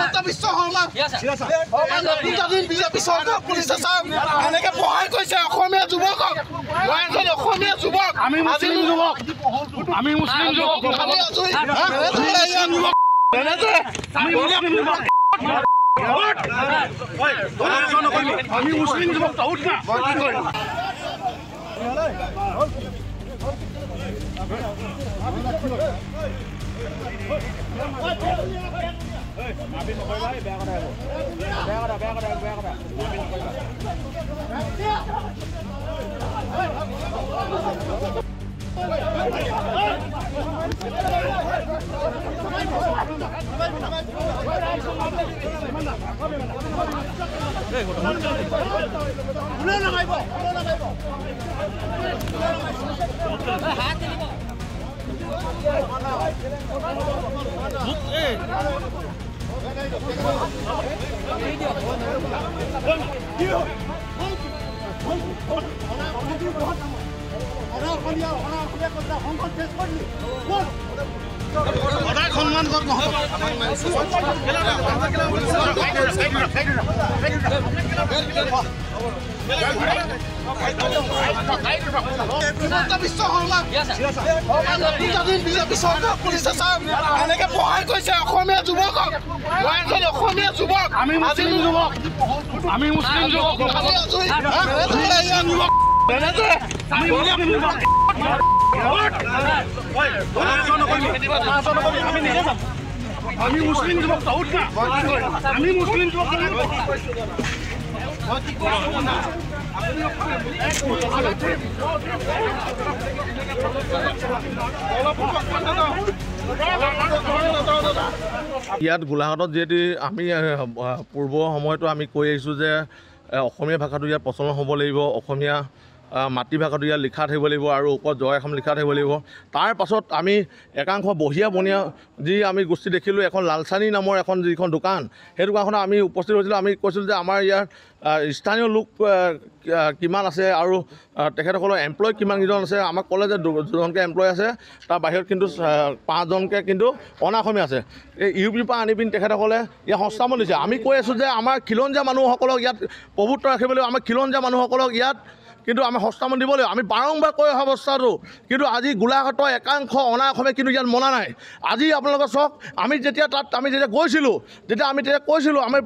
Himanta Biswa Sarma BJP চৰকাৰ পুলিচে চাওক এনেকে সহায় কৰিছে অসমীয়া যুৱকক অসমীয়া যুৱক আমি মুছলিম যুৱক আমি মুছলিম যুৱক আমি মুছলিম যুৱক সন্মান হিমন্ত বিশ্ব শৰ্মা বিজেপি চৰকাৰ পুলিচে চাওক এনেকে সহায় কৰিছে অসমীয়া যুৱকক অসমীয়া যুৱক আমি মুছলিম যুৱক আমি মুছলিম যুৱক আমি মুছলিম যুৱক আমি মুছলিম যুৱক ইয়াত গোলাঘাটত যিহেতু আমি পূৰ্ব সময়তো আমি কৈ আহিছোঁ যে অসমীয়া ভাষাটো ইয়াত প্ৰচলন হ'ব লাগিব, অসমীয়া মাতৃভাষাটো ইয়াত লিখা থাকিব লাগিব আৰু ওপৰত জয় এখন লিখা থাকিব লাগিব। তাৰ পাছত আমি একাংশ বহিয়া বনীয়া যি আমি গোষ্ঠী দেখিলোঁ, এখন লালচানী নামৰ এখন যিখন দোকান, সেই দোকানখনত আমি উপস্থিত হৈছিলোঁ। আমি কৈছিলোঁ যে আমাৰ ইয়াৰ স্থানীয় লোক কিমান আছে আৰু তেখেতসকলৰ এমপ্লয় কিমানকেইজন আছে। আমাক ক'লে যে 2জনকৈ এমপ্লয় আছে, তাৰ বাহিৰত কিন্তু 5জনকৈ কিন্তু অনা অসমীয়া আছে। এই ইউপিৰ পৰা আনি পিনি তেখেতসকলে ইয়াত সংস্থাপন দিছে। আমি কৈ আছোঁ যে আমাৰ খিলঞ্জীয়া মানুহসকলক ইয়াত প্ৰভুত্ব ৰাখিব লাগিব, আমাৰ খিলঞ্জীয়া মানুহসকলক ইয়াত কিন্তু আমি সংস্থাপন দিব লাগিব। আমি বাৰম্বাৰ কৈ অহা অৱস্থাটো কিন্তু আজি গোলাঘাটৰ একাংশ অনা অসমীয়া কিন্তু ইয়াত মনা নাই। আজি আপোনালোকে চাওক, আমি যেতিয়া গৈছিলোঁ, আমি কৈছিলোঁ আমাৰ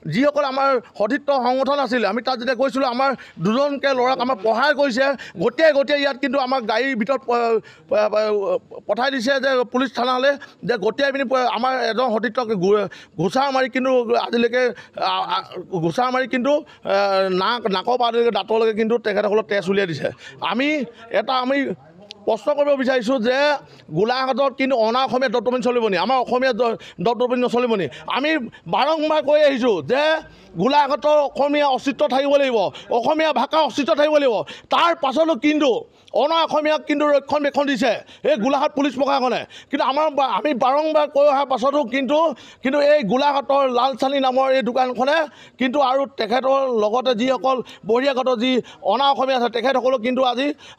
যিসকল আমাৰ সতীৰ্থ সংগঠন আছিল, আমি তাত যেতিয়া গৈছিলোঁ আমাৰ 2জনকৈ ল'ৰাক আমাৰ সহায় কৰিছে। গতিয়াই ইয়াত কিন্তু আমাৰ গাড়ীৰ ভিতৰত পঠাই দিছে যে পুলিচ থানালৈ, যে গতিয়াই পিনি আমাৰ এজন সতীৰ্থক ঘোচাৰ মাৰি কিন্তু আজিলৈকে নাকৰ পৰা দাঁতলৈকে কিন্তু তেখেতসকলক তেজ উলিয়াই দিছে। আমি প্ৰশ্ন কৰিব বিচাৰিছোঁ যে গোলাঘাটত কিন্তু অনা অসমীয়া দত্তবিন চলিব নি? আমাৰ অসমীয়া দত্তবিন নচলিব নি? আমি বাৰম্বাৰ কৈ আহিছোঁ যে গোলাঘাটৰ অসমীয়া অস্তিত্ব থাকিব লাগিব, অসমীয়া ভাষাৰ অস্তিত্ব থাকিব লাগিব। তাৰ পাছতো কিন্তু অনা অসমীয়াক কিন্তু ৰক্ষণবেক্ষণ দিছে এই গোলাঘাট পুলিচ প্ৰশাসনে। কিন্তু আমি বাৰম্বাৰ কৈ অহাৰ পাছতো কিন্তু এই গোলাঘাটৰ লালচানী নামৰ এই দোকানখনে কিন্তু আৰু তেখেতৰ লগতে যিসকল বহিৰাগত যি অনা অসমীয়া আছে তেখেতসকলক কিন্তু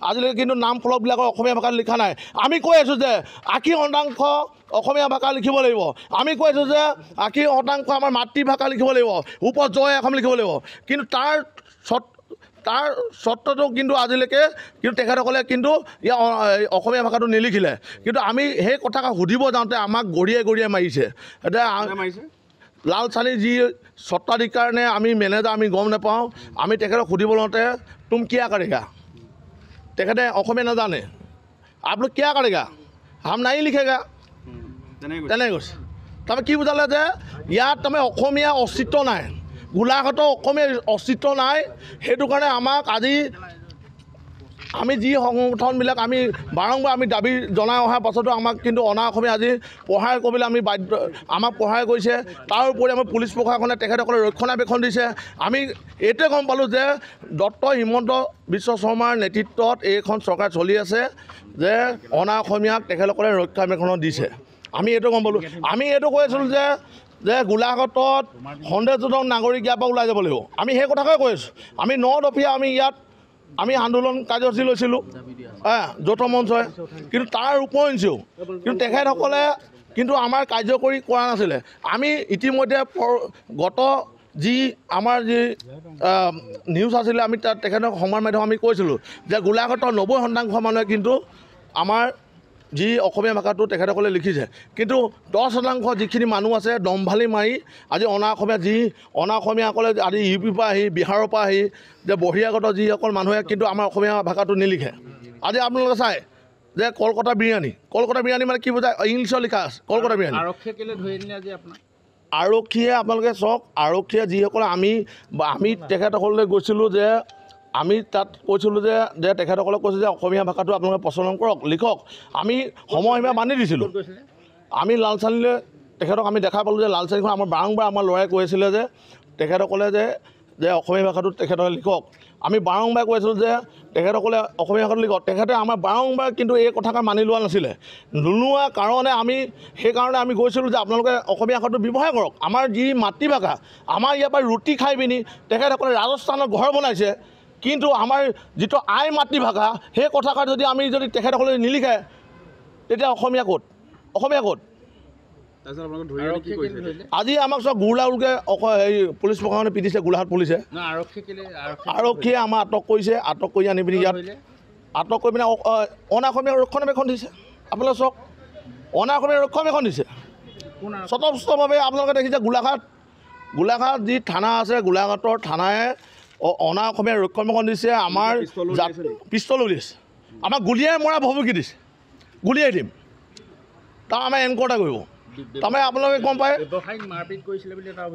আজিলৈকে কিন্তু নাম ফলকবিলাকৰ অসমীয়া ভাষাত লিখা নাই। আমি কৈ আছোঁ যে 80% অসমীয়া ভাষা লিখিব লাগিব। আমি কৈ আছোঁ যে 80% আমাৰ মাতৃভাষা লিখিব লাগিব, ওপৰত জয় এখন লিখিব লাগিব। কিন্তু তাৰ স্বত্বটো কিন্তু আজিলৈকে কিন্তু তেখেতসকলে কিন্তু ইয়াৰ অসমীয়া ভাষাটো নিলিখিলে। কিন্তু আমি সেই কথা সুধিব যাওঁতে আমাক গৰিয়াই মাৰিছে। এতিয়া লালচানী যি স্বত্বাধিকাৰ নে আমি মেনেজাৰ আমি গম নাপাওঁ। আমি তেখেতক সুধিব লওঁতে তুম কিয়া কৰেগা, তেখেতে অসমীয়া নাজানে। आप लोग क्या करेगा, हम नहीं लिखेगा, তেনেকৈ কৈছে। তাৰমানে কি বুজালে যে ইয়াত তাৰমানে অসমীয়া অস্তিত্ব নাই, গোলাঘাটৰ অসমীয়া অস্তিত্ব নাই। সেইটো কাৰণে আমাক আমি যি সংগঠনবিলাক আমি বাৰম্বাৰ আমি দাবী জনাই অহাৰ পাছতো আমাক কিন্তু অনা অসমীয়া আজি সহায় কৰিবলৈ আমাক সহায় কৰিছে। তাৰ উপৰি আমাৰ পুলিচ প্ৰশাসনে তেখেতসকলে ৰক্ষণাবেক্ষণ দিছে। আমি এইটোৱে গম পালোঁ যে হিমন্ত বিশ্ব শৰ্মাৰ নেতৃত্বত এইখন চৰকাৰ চলি আছে, যে অনা অসমীয়াক তেখেতসকলে ৰক্ষণাবেক্ষণ দিছে। আমি এইটো গম পালোঁ। আমি এইটো কৈ আছিলোঁ যে গোলাঘাটত সন্দেহজনক নাগৰিক ইয়াৰ পৰা ওলাই যাব লাগিব। আমি সেই কথাকে কৈ আছোঁ। আমি 9 দফীয়া আমি আন্দোলন কাৰ্যসূচী লৈছিলোঁ যৌথ মঞ্চই, কিন্তু তাৰ উপৰিঞ্চিও কিন্তু তেখেতসকলে কিন্তু আমাৰ কাৰ্যকৰী কৰা নাছিলে। আমি ইতিমধ্যে গত যি আমাৰ যি নিউজ আছিলে আমি তাত তেখেতক সংবাদ মাধ্যম আমি কৈছিলোঁ যে গোলাঘাটৰ 90% মানুহে কিন্তু আমাৰ যি অসমীয়া ভাষাটো তেখেতসকলে লিখিছে, কিন্তু 10% যিখিনি মানুহ আছে দম্ভালি মাৰি আজি অনা অসমীয়াসকলে আজি ইউ পিৰ পৰা আহি বিহাৰৰ পৰা আহি যে বহিৰাগত যিসকল মানুহে কিন্তু আমাৰ অসমীয়া ভাষাটো নিলিখে। আজি আপোনালোকে চাই যে কলকাতা বিৰিয়ানী মানে কি বুজায়, ইংলিছত লিখা আছে কলকাতা বিৰিয়ানী। আৰক্ষীয়ে কেলৈ ধৰি নিলে আজি আপোনাক? আৰক্ষীয়ে আপোনালোকে চাওক, আৰক্ষীয়ে যিসকলে আমি তেখেতসকললৈ গৈছিলোঁ যে আমি তাত কৈছিলোঁ যে তেখেতসকলক কৈছোঁ যে অসমীয়া ভাষাটো আপোনালোকে প্ৰচলন কৰক, লিখক। আমি সময়সীমা বান্ধি দিছিলোঁ। আমি লালচানীলৈ তেখেতক আমি দেখা পালোঁ যে লালচানীখন আমাৰ বাৰম্বাৰ আমাৰ ল'ৰাই কৈ আছিলে যে তেখেতসকলে যে অসমীয়া ভাষাটো তেখেতসকলে লিখক। আমি বাৰম্বাৰ কৈ আছিলোঁ যে তেখেতসকলে অসমীয়া ভাষাটো লিখক। তেখেতে আমাৰ বাৰম্বাৰ কিন্তু এই কথাষাৰ মানি লোৱা নাছিলে। নোলোৱা কাৰণে সেইকাৰণে আমি গৈছিলোঁ যে আপোনালোকে অসমীয়া ভাষাটো ব্যৱহাৰ কৰক। আমাৰ যি মাতৃভাষা, আমাৰ ইয়াৰ পৰা ৰুটি খাই পিনি তেখেতসকলে ৰাজস্থানত ঘৰ বনাইছে, কিন্তু আমাৰ যিটো আই মাতৃভাষা সেই কথাষাৰ যদি তেখেতসকলে নিলিখে তেতিয়া অসমীয়া ক'ত? আজি আমাক চব গুৰলাউলকৈ পুলিচ প্ৰশাসনে পিটিছে, গোলাঘাট পুলিচে। আৰক্ষীয়ে আমাৰ আটক কৰি আনি পিনি ইয়াত আটক কৰি পিনে অনাঅসমীয়া ৰক্ষণাবেক্ষণ দিছে। আপোনালোকে চাওক, অনাঅসমীয়া ৰক্ষণাবেক্ষণ দিছে স্বতঃস্ফূৰ্তভাৱে। আপোনালোকে দেখিছে গোলাঘাট যি থানা আছে, গোলাঘাটৰ থানাই অনাঅসমীয়া ৰক্ষণাবেক্ষণ দিছে। আমাৰ পিষ্টল উলিয়াইছে, আমাক গুলিয়াই মৰা ভবুকি দিছে, গুলিয়াই দিম, তাৰ আমাৰ এনকাউণ্টাৰ কৰিব। তাৰমানে আপোনালোকে গম পায়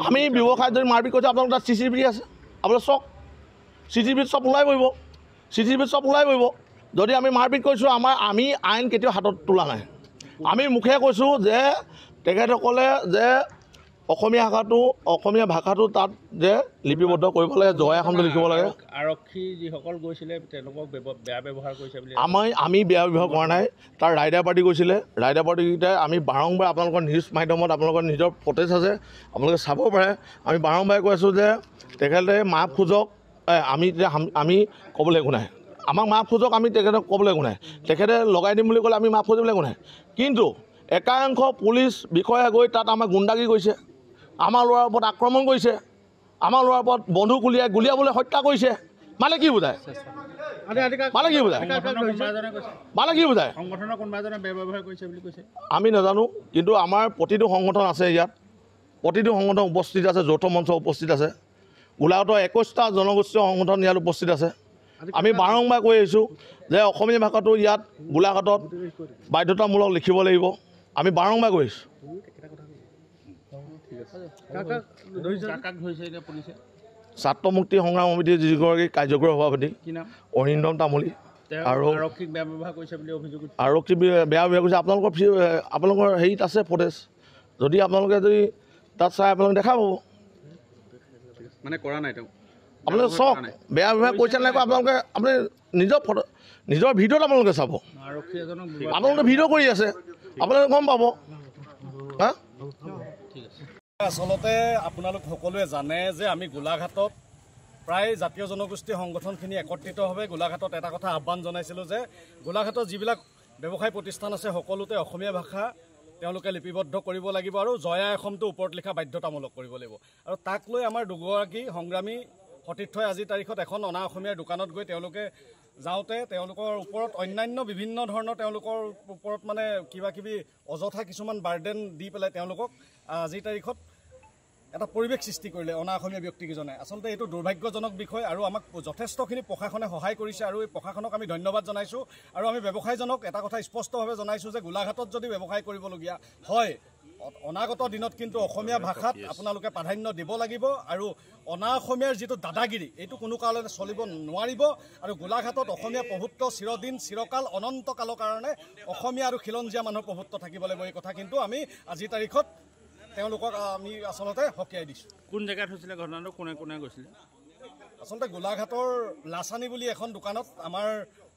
আমি ব্যৱসায়ত যদি মাৰপিট কৰিছোঁ। আপোনালোকৰ তাত CCTV আছে, আপোনালোকে চাওক, CCTVত চব ওলাই পৰিব। যদি আমি মাৰপিট কৰিছোঁ, আমি আইন কেতিয়াও হাতত তোলা নাই। আমি মুখে কৈছোঁ যে তেখেতসকলে যে অসমীয়া ভাষাটো তাত যে লিপিবদ্ধ কৰিব লাগে, জয় আসনটো লিখিব লাগে। আৰক্ষী যিসকল গৈছিলে তেওঁলোকক বেয়া ব্যৱহাৰ কৰিছে বুলি আমি বেয়া ব্যৱহাৰ কৰা নাই। তাৰ ৰাইডাৰ পাৰ্টি গৈছিলে, ৰাইডাৰ পাৰ্টিকেইটাই আমি বাৰম্বাৰ আপোনালোকৰ নিউজ মাধ্যমত আপোনালোকৰ নিজৰ ফটেজ আছে, আপোনালোকে চাব পাৰে। আমি বাৰম্বাৰ কৈ আছোঁ যে তেখেতে মাফ খোজক। আমি ক'বলৈ একো নাই, আমাক মাফ খোজক, আমি তেখেতক ক'বলৈ একো নাই। তেখেতে লগাই দিম বুলি ক'লে আমি মাফ খুজিবলৈ একো নাই। কিন্তু একাংশ পুলিচ বিষয়া গৈ তাত আমাৰ গুণ্ডাগী কৰিছে, আমাৰ ল'ৰাৰ ওপৰত আক্ৰমণ কৰিছে, আমাৰ ল'ৰাৰ ওপৰত বন্ধুক গুলিয়াবলৈ হত্যা কৰিছে। মানে কি বুজায়? আমি নাজানো, কিন্তু আমাৰ প্ৰতিটো সংগঠন আছে ইয়াত, প্ৰতিটো সংগঠন উপস্থিত আছে, যৌথ মঞ্চ উপস্থিত আছে, গোলাঘাটৰ 21টা জনগোষ্ঠীয় সংগঠন ইয়াত উপস্থিত আছে। আমি বাৰম্বাৰ কৈ আহিছোঁ যে অসমীয়া ভাষাটো ইয়াত গোলাঘাটত বাধ্যতামূলক লিখিব লাগিব। আমি বাৰম্বাৰ কৈ আহিছোঁ। ছাত্ৰ মুক্তি সংগ্ৰাম সমিতিৰ যিগৰাকী কাৰ্যকৰী সভাপতি অৰিন্দম তামুলী আৰু আৰক্ষীক বেয়া ব্যৱহাৰ কৰিছে বুলি অভিযোগ। আৰক্ষী বেয়া ব্যৱহাৰ কৰিছে। আপোনালোকৰ হেৰিত আছে ফটেজ, যদি আপোনালোকে তাত চাই আপোনালোকে দেখা পাব। মানে কৰা নাই তেওঁ, আপোনালোকে চাওক বেয়া ব্যৱহাৰ কৰিছে নাই কৰা। আপুনি নিজৰ ভিডিঅ'ত আপোনালোকে চাব, আপোনালোকে ভিডিঅ' কৰি আছে, আপোনালোকে গম পাব। আচলতে আপোনালোক সকলোৱে জানে যে আমি গোলাঘাটত প্ৰায় জাতীয় জনগোষ্ঠী সংগঠনখিনি একত্ৰিতভাৱে গোলাঘাটত এটা কথা আহ্বান জনাইছিলোঁ যে গোলাঘাটত যিবিলাক ব্যৱসায় প্ৰতিষ্ঠান আছে সকলোতে অসমীয়া ভাষা তেওঁলোকে লিপিবদ্ধ কৰিব লাগিব আৰু জয়া অসমটো ওপৰত লিখা বাধ্যতামূলক কৰিব লাগিব। আৰু তাক লৈ আমাৰ দুগৰাকী সংগ্ৰামী সতীৰ্থই আজিৰ তাৰিখত এখন অনা অসমীয়াৰ দোকানত গৈ তেওঁলোকে যাওঁতে তেওঁলোকৰ ওপৰত অন্যান্য বিভিন্ন ধৰণৰ তেওঁলোকৰ ওপৰত মানে কিবাকিবি অযথা কিছুমান বাৰ্ডেন দি পেলাই তেওঁলোকক আজিৰ তাৰিখত এটা পৰিৱেশ সৃষ্টি কৰিলে অনা অসমীয়া ব্যক্তিকেইজনে। আচলতে এইটো দুৰ্ভাগ্যজনক বিষয় আৰু আমাক যথেষ্টখিনি প্ৰশাসনে সহায় কৰিছে আৰু এই প্ৰশাসনক আমি ধন্যবাদ জনাইছোঁ। আৰু আমি ব্যৱসায়জনক এটা কথা স্পষ্টভাৱে জনাইছোঁ যে গোলাঘাটত যদি ব্যৱসায় কৰিবলগীয়া হয়, অনাগত দিনত কিন্তু অসমীয়া ভাষাত আপোনালোকে প্ৰাধান্য দিব লাগিব আৰু অনা অসমীয়াৰ যিটো দাদাগিৰি এইটো কোনো কাৰণতে চলিব নোৱাৰিব। আৰু গোলাঘাটত অসমীয়া প্ৰভুত্ব চিৰদিন চিৰকাল অনন্তকালৰ কাৰণে অসমীয়া আৰু খিলঞ্জীয়া মানুহৰ প্ৰভুত্ব থাকিব লাগিব। এই কথা কিন্তু আমি আজিৰ তাৰিখত তেওঁলোকক আমি আচলতে সকীয়াই দিছোঁ। কোন জেগাত হৈছিলে ঘটনাটো, কোনে কোনে গৈছিলে? আচলতে গোলাঘাটৰ লাচানী বুলি এখন দোকানত আমাৰ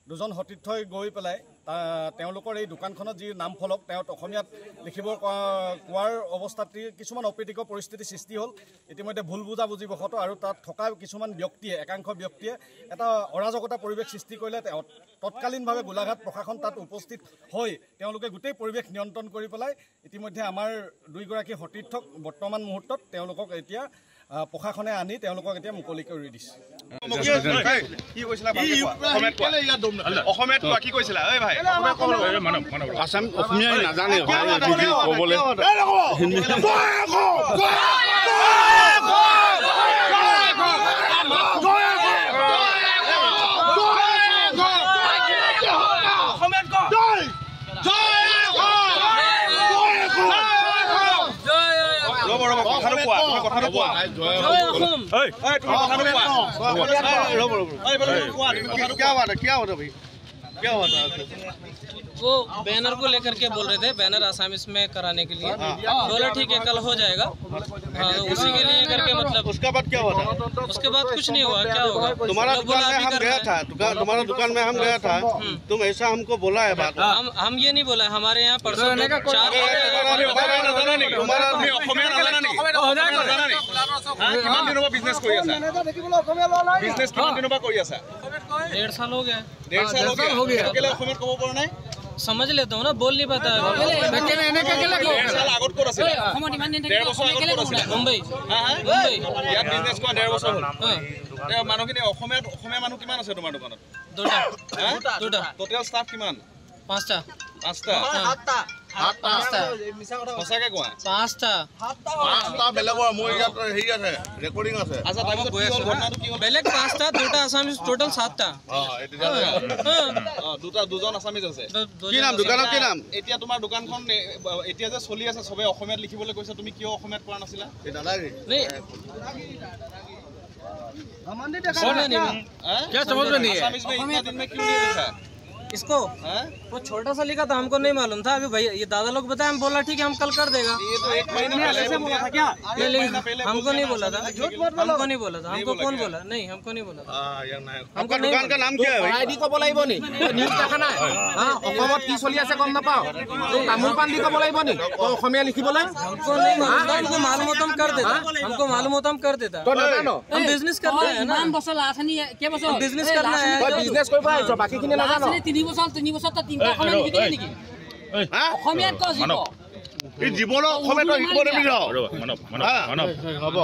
দুজন সতীৰ্থই গৈ পেলাই তেওঁলোকৰ এই দোকানখনত যি নাম ফলক তেওঁ অসমীয়াত লিখিব কোৱাৰ অৱস্থাত কিছুমান অপ্ৰীতিকৰ পৰিস্থিতিৰ সৃষ্টি হ'ল। ইতিমধ্যে ভুল বুজাবুজিবশত আৰু তাত থকা কিছুমান ব্যক্তিয়ে একাংশ ব্যক্তিয়ে এটা অৰাজকতা পৰিৱেশ সৃষ্টি কৰিলে। তৎকালীনভাৱে গোলাঘাট প্ৰশাসন তাত উপস্থিত হৈ তেওঁলোকে গোটেই পৰিৱেশ নিয়ন্ত্ৰণ কৰি পেলাই ইতিমধ্যে আমাৰ দুইগৰাকী সতীৰ্থক বৰ্তমান মুহূৰ্তত তেওঁলোকক এতিয়া প্ৰশাসনে আনি তেওঁলোকক এতিয়া মুকলি কৰি দিছে। অসমীয়া নাজানে ক'বলৈ वो बैनर को लेकर के बोल रहे थे, बैनर आसामीज में कराने के लिए। बोला ठीक है कल हो जाएगा। हाँ, उसी के लिए करके मतलब उसके बाद क्या हुआ? उसके बाद कुछ नहीं हुआ। क्या होगा? तुम्हारा दुकान में हम गया था, तुम्हारा दुकान में हम गया था, तुम ऐसा हमको बोला है बात। हम ये नहीं बोला। हमारे यहाँ परसों 4 1.5 साल हो गया। समझ लेता हूँ ना, बोल नहीं पाता है। मुंबई মানুহখিনি অসমীয়া মানুহ কিমান আছে তোমাৰ দোকানত? দুটা টোটেল ষ্টাফ কিমান? 5টা। সঁচাকে কোৱা। 5টা বেলেগৰ মোৰ ইয়াত হেৰি আছে ৰেকৰ্ডিং আছে। আচ্ছা তাৰপিছত কি হ'ল ঘটনাটো কি হ'ল? বেলেগ 5টা, 2টা আসামিজ, টোটাল 7টা। দুজন আছামিজ আছে। কি নাম দোকানৰ কি নাম? এতিয়া তোমাৰ দোকানখন এতিয়া যে চলি আছে চবে অসমীয়াত লিখিবলৈ কৈছে, তুমি কিয় অসমীয়াত কৰা নাছিলা? नहीं क्या समझ में नहीं है? आसामीज में इतना दिन में क्यों नहीं लिखा? इसको वो छोटा सा लिखा था, हमको नहीं मालूम था। अभी भैया ये दादा लोग बताए, हम बोला ठीक है हम कल कर देगा। ये तो 1 महीना पहले बोला था क्या? हमको नहीं बोला था, हमको नहीं बोला था। हमको कौन बोला? नहीं हमको नहीं बोला था। हमको दुकान का नाम क्या है भाई? আইডি ক'ব লাগিব নি? নিউজ দেখা নাই? অসমত কি চলি আছে গম নাপাওঁ? তামোল পাণ দি ক'ব লাগিব নি? অসমীয়া লিখিবলৈ? हमको नहीं मालूम था। हमको मालूम होता हम कर देता। हमको मालूम होता हम कर देता। তই নাজানো? हम बिजनेस करते हैं ना, बिजनेस करना है। তই বিজনেছ কৰিব আহিছ, বাকীখিনি নাজানো? 3 বছৰ 3টা অসমীয়া নিশিকিলে নেকি? অসমীয়াত কয় এই জীৱনৰ অসমীয়াটো শিকিব নিবিচাৰ? হ'ব